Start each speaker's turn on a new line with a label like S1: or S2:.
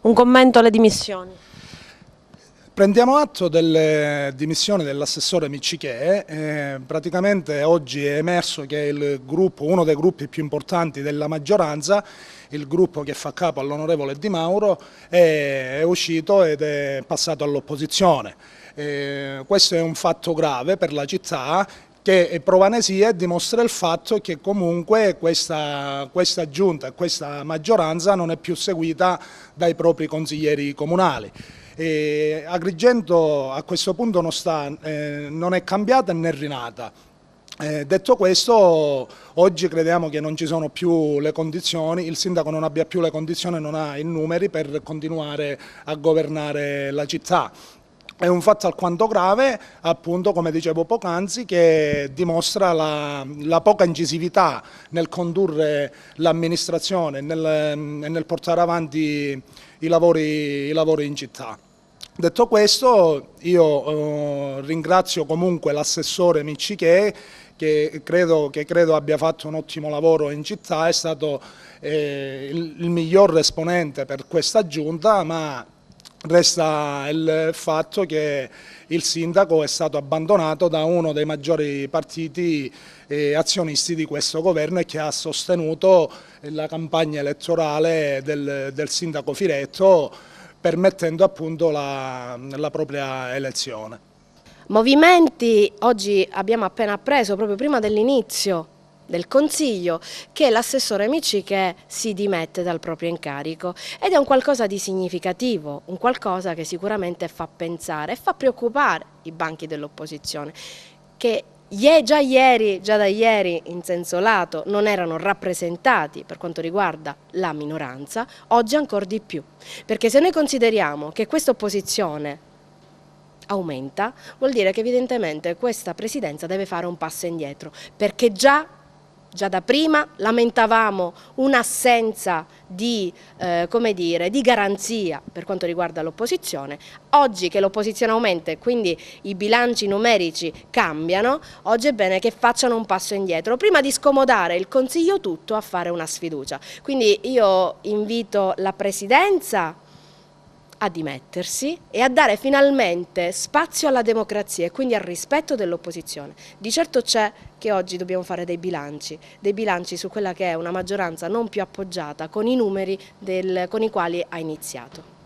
S1: un commento alle dimissioni.
S2: Prendiamo atto delle dimissioni dell'assessore Miccichè. Praticamente oggi è emerso che il gruppo, uno dei gruppi più importanti della maggioranza, il gruppo che fa capo all'onorevole Di Mauro, è uscito ed è passato all'opposizione. Questo è un fatto grave per la città, che prova ne sia e dimostra il fatto che comunque questa giunta e questa maggioranza non è più seguita dai propri consiglieri comunali. Agrigento a questo punto non è cambiata né rinata. Detto questo, oggi crediamo che non ci sono più le condizioni, il sindaco non abbia più le condizioni, non ha i numeri per continuare a governare la città. È un fatto alquanto grave, appunto, come dicevo poc'anzi, che dimostra la poca incisività nel condurre l'amministrazione e nel portare avanti i lavori in città. Detto questo, io ringrazio comunque l'assessore Miccichè, che credo abbia fatto un ottimo lavoro in città, è stato il miglior esponente per questa giunta, ma resta il fatto che il sindaco è stato abbandonato da uno dei maggiori partiti azionisti di questo governo e che ha sostenuto la campagna elettorale del sindaco Firetto, permettendo appunto la propria elezione.
S1: Movimenti, oggi abbiamo appena appreso, proprio prima dell'inizio del Consiglio, che l'assessore Miccichè si dimette dal proprio incarico, ed è un qualcosa di significativo, un qualcosa che sicuramente fa pensare e fa preoccupare i banchi dell'opposizione, che già da ieri in senso lato non erano rappresentati per quanto riguarda la minoranza, oggi ancora di più, perché se noi consideriamo che questa opposizione aumenta, vuol dire che evidentemente questa presidenza deve fare un passo indietro, perché già da prima lamentavamo un'assenza di garanzia per quanto riguarda l'opposizione. Oggi che l'opposizione aumenta e quindi i bilanci numerici cambiano, oggi è bene che facciano un passo indietro, prima di scomodare il Consiglio tutto a fare una sfiducia. Quindi io invito la Presidenza a dimettersi e a dare finalmente spazio alla democrazia e quindi al rispetto dell'opposizione. Di certo c'è che oggi dobbiamo fare dei bilanci su quella che è una maggioranza non più appoggiata con i numeri con i quali ha iniziato.